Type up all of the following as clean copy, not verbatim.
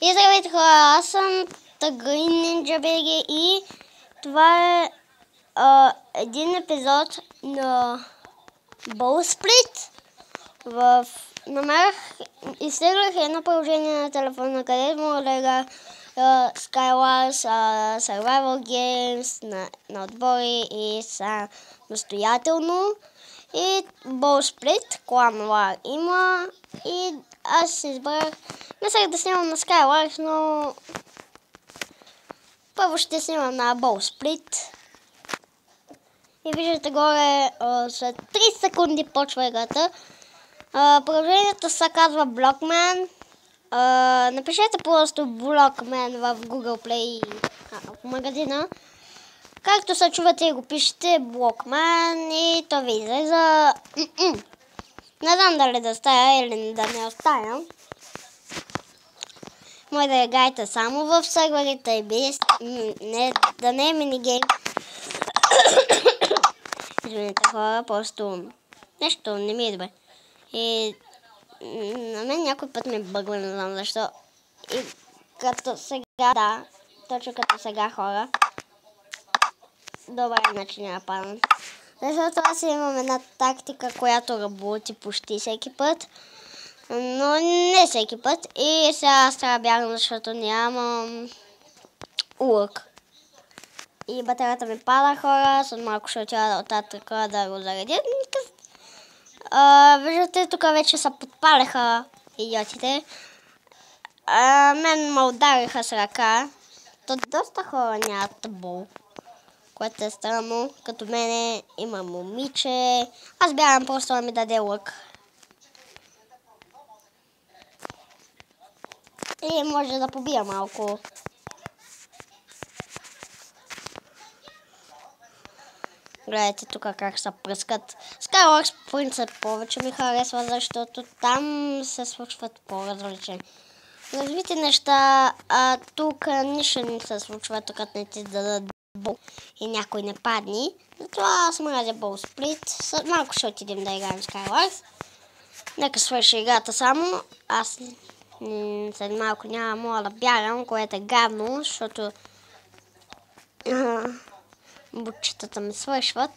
И здравейте хора, аз съм Green Ninja BG и това е един епизод на Bowsplit. Изтеглях едно приложение на телефона, където мога да играя Skywars, Survival Games, на отбори и самостоятелно. И Bowsplit, Clan War има и аз се избрах. Мислех да снимам на Skywars, но първо ще снимам на Bowsplit. И виждате горе, след 3 секунди почва играта. Приложението се казва Blockman. Напишете просто Blockman в Google Play в магазина. Както се чувате, го пишете Blockman и то ви излиза. Не знам дали да стая или да не оставям. Може да играете само в серверите и без, да не е минигейм. Извинете хора, просто нещо не ми е добре. И на мен някой път ми бъгва, не знам защо. И като сега, да, точно като сега хора. Добре, иначе няма падам. Защото аз имам една тактика, която работи почти всеки път. Но не всеки път. И сега аз трябва да бягам, защото нямам лък. И батерията ми пада, хора. След малко ще отида оттатък да го заредя. Виждате, тук вече се подпалиха идиотите. Мен ме удариха с ръка. То доста хора нямат бол, което е странно. Като мене има момиче. Аз бягам просто да ми даде лък. И може да побия малко. Гледайте тук как се пръскат. Skywars по принцип повече ми харесва, защото там се случват по-различни развити неща, а тук нищо не се случва, тук не ти дадат бол и някой не падни. Затова аз мразя Bowsplit. След малко ще отидем да играем Skywars. Нека свърши играта само. Аз след малко няма мога да бягам, което е гадно, защото бутчетата ми свършват.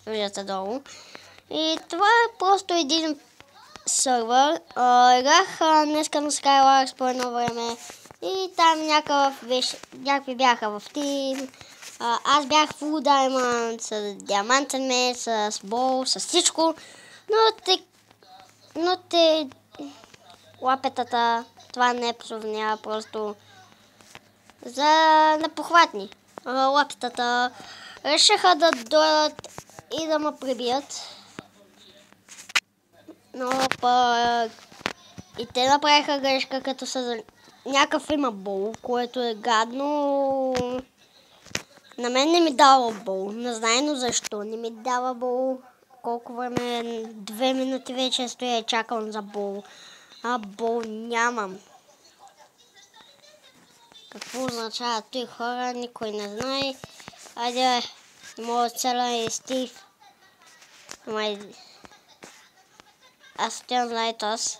Виждате долу. И това е просто един сервер. Играх днеска на Skywars по едно време. И там някакви бяха в тим. Аз бях Full Diamond, с диамантен меч, с бол, с всичко. Но те лапетата, това не е псовня, просто за непохватни. Лапетата решиха да дойдат и да ме прибият. Но пък и те направиха грешка, като са някакъв има бол, което е гадно. На мен не ми дава бол. Не знайно защо не ми дава бол. Колко време, 2 минути вече стоя и чакам за бол. А бол нямам. Какво означава той хора, никой не знае. Айде, моят цела е Стив. Аз стоя знае тос.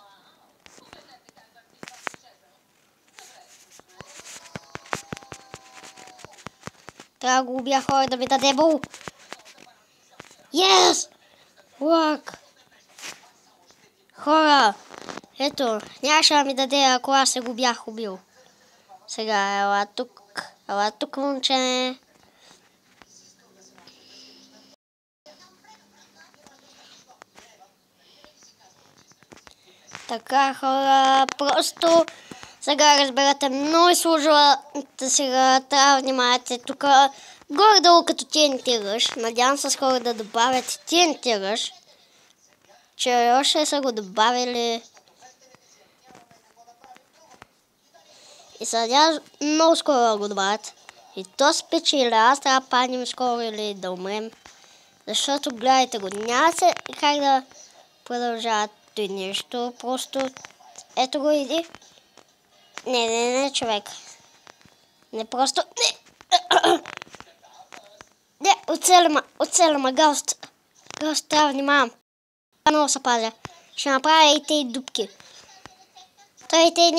Трябва да го убия хора да ми даде бол. Yes! Лък! Хора! Ето, нямаше да ми даде, ако аз се го бях убил. Сега, ела тук, момче. Така, хора, просто сега разберете, много сложила сега трябва да внимавате тук. Горе-долу като TNT Rush, надявам се скоро да добавят TNT Rush, че още са го добавили. И се надявам много скоро да го добавят. И то спечели, аз трябва да паднем скоро или да умрем. Защото гледайте го, няма се как да продължават той нещо, просто ето го иди. Не, човек. Не просто... Не, оцеля ма, Гост. Гост, трябва да внимавам. Много се пазя. Ще направя и те дупки. Той и те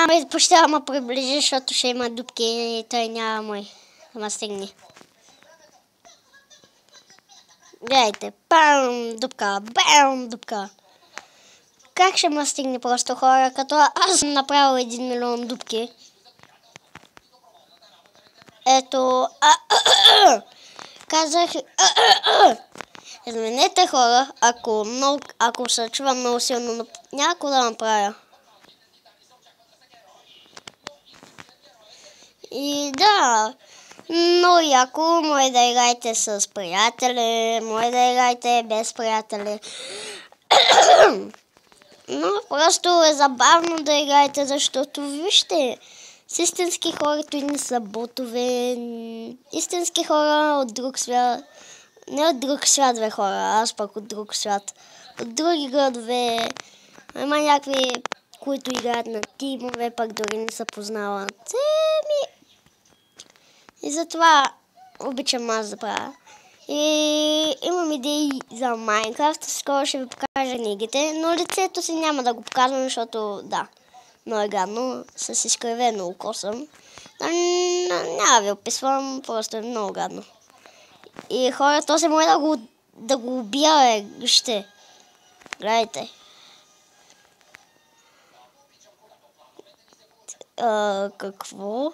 няма почти да ме приближи, защото ще има дупки и той няма мой да ме стигне. Гледайте, бам, дупка, бам, дупка. Как ще ме стигне просто хора, като аз съм направил 1 милион дупки? Ето, казах, изменете хора, ако се чува много силно, но някакво да направя. И да, много яко, може да играете с приятели, може да играете без приятели. Но просто е забавно да играете, защото вижте, с истински хора, той не са ботове, истински хора от друг свят, не от друг свят, бе хора, аз пък от друг свят, от други градове, има някакви, които играят на тимове, пък дори не се познават. И затова обичам аз да правя. И имам идеи за Майнкрафт, скоро ще ви покажа книгите, но лицето си няма да го показвам, защото да, много е гадно, с изкривено око съм. Няма ви описвам, просто е много гадно. И хора, то се може да го убия, вижте. Гледайте. Какво?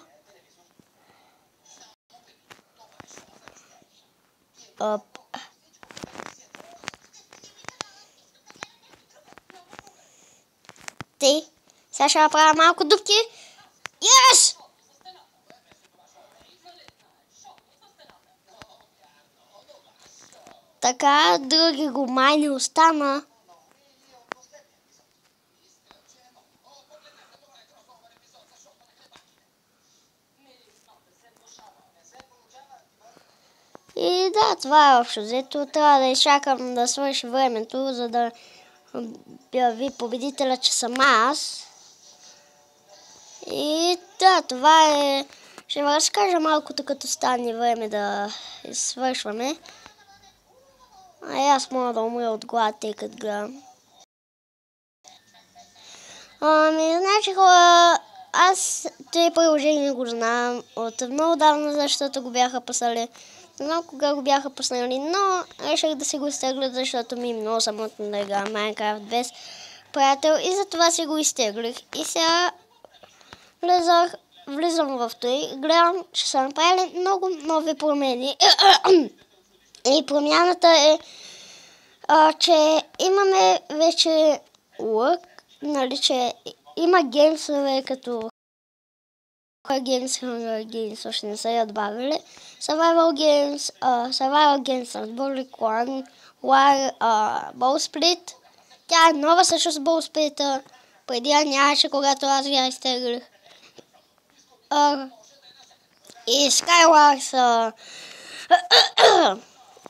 Сега ще направя малко дупки. Yes! Така, други го май не остана. И да, това е общо взето. Трябва да изчакам да свърши времето, за да обяви победителя, че съм аз. И да, това е... Ще ви разкажа малко, като стане време да свършваме. Аз мога да умря от глад, тъй като гледам. Значи хора, аз тези приложения го знам от много давно, защото го бяха писали. Не знам кога го бяха пуснали, но реших да си го изтеглят, защото ми е много самотно да играя Майнкрафт без приятел и затова си го изтеглих. И сега влизам в той, гледам, че са направили много нови промени. И промяната е, че имаме вече лък, нали, че има геймсове като Hunger Games, още не са я добавили. Survival Games, Bully Clan, War, Bowsplit. Тя е нова също с Bowsplit. Преди я нямаше, когато аз я изтеглих. И Skywars.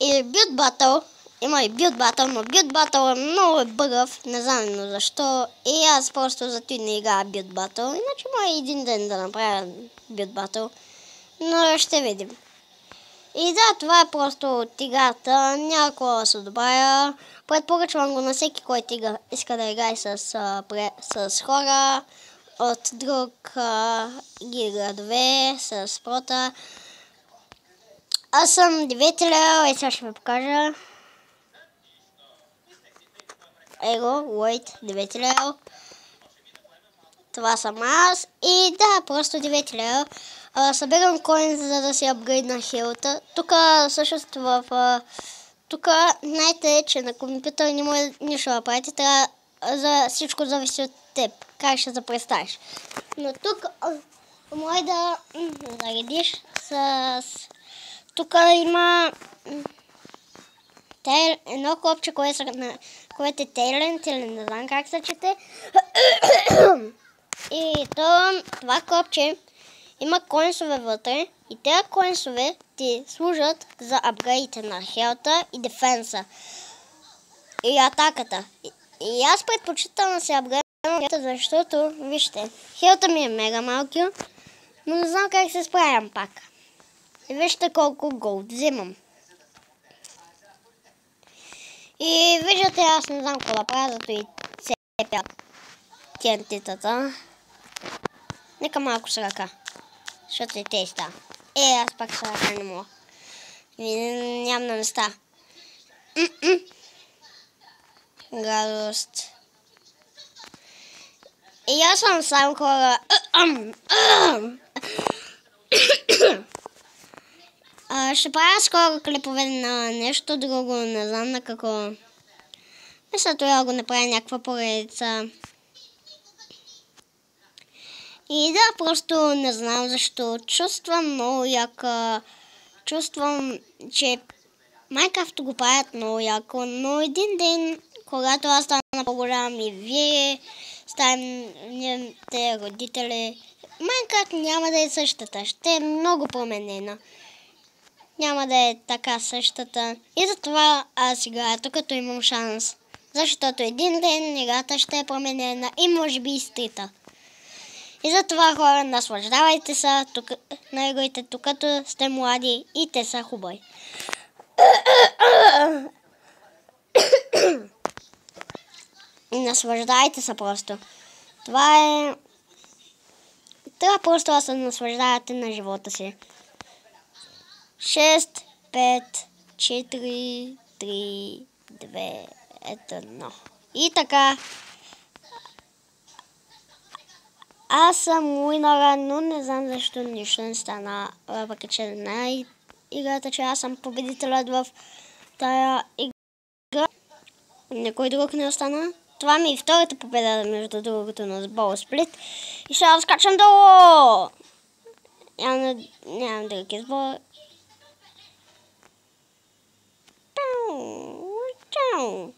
И Build Battle. Има и Build Battle, но Build Battle е много бъгъв, не знам защо. И аз просто за той не играя Build Battle. Иначе може един ден да направя Build Battle. Но ще видим. И да, това е просто от играта. Някакво да се добавя. Предпоръчвам го на всеки, който иска да играе с хора от друг градове, с прота. Аз съм деветеля и сега ще ви покажа. Его, Wait, 9 лева. Това съм аз. И да, просто 9 лева. Събирам коин, за да си апгрейдна хилта. Тук всъщност тук знаете, че на компютър не може нищо да правите. За всичко зависи от теб. Как ще се представиш. Но тук може да заредиш с... Тук има... едно копче, което е Talent, или не знам как се чете. И това копче има коинсове вътре. И тези коинсове ти служат за апгрейдите на хелта и дефенса. И атаката. И аз предпочитам да се апгрейдам хелта, защото, вижте, хелта ми е мега малки, но не знам как се справям пак. И вижте колко голд взимам. И виждате, аз не знам какво да правя, зато и цепя TNT-тата. Нека малко с ръка. Защото е теста. Аз пак с ръка не мога. Нямам на места. Гадост. И аз съм сам хора. Ще правя скоро клипове на нещо друго, не знам на какво. Мисля, това го направя някаква поредица. И да, просто не знам защо. Чувствам много яка. Чувствам, че Майнкрафт го правят много яко, но един ден, когато аз стана по-голям и вие станете родители, Майнкрафт няма да е същата, ще е много променена. Няма да е така същата. И затова аз играя, като имам шанс. Защото един ден играта ще е променена и може би и стрита. И затова хора, наслаждавайте се на игрите, докато сте млади и те са хубави. Наслаждайте се просто. Това е... Трябва просто да се наслаждавате на живота си. 6, 5, 4, 3, 2, 1. И така. Аз съм уинъра, но не знам защо нищо не стана. Въпреки че на играта, че аз съм победителят в тая игра. Никой друг не остана. Това ми е втората победа, между другото, на Бол Сплит. И ще да скачам долу! Нямам друг избор. Чао!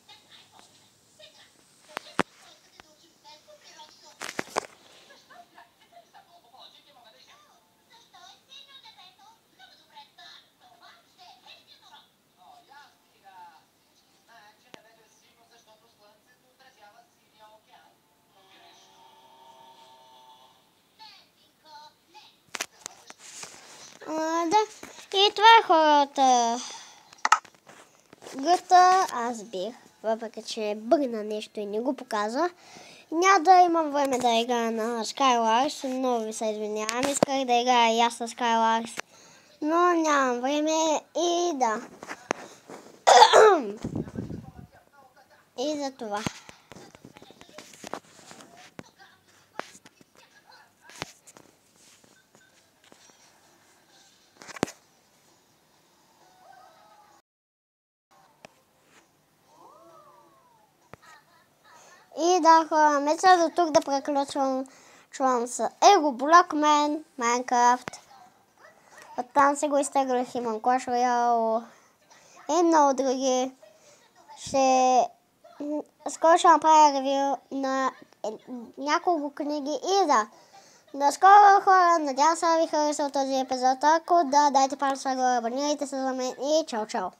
Да, и това е хората. Гъста аз бих, въпреки че бъгна нещо и не го показва. Няма да имам време да играя на Skywars, много ви се извинявам. Исках да играя и аз с Skywars, но нямам време и да. И за това. И да, хора, мисля до тук да преключвам. Чувам с Ego Blockman, Minecraft. Оттам се го изтеглих, имам Clash Royale и много други. Скоро ще направя ревю на няколко книги и да. До скоро, хора, надявам се да ви харесал този епизод. Ако да, дайте палец нагоре, абонирайте се за мен и чао-чао.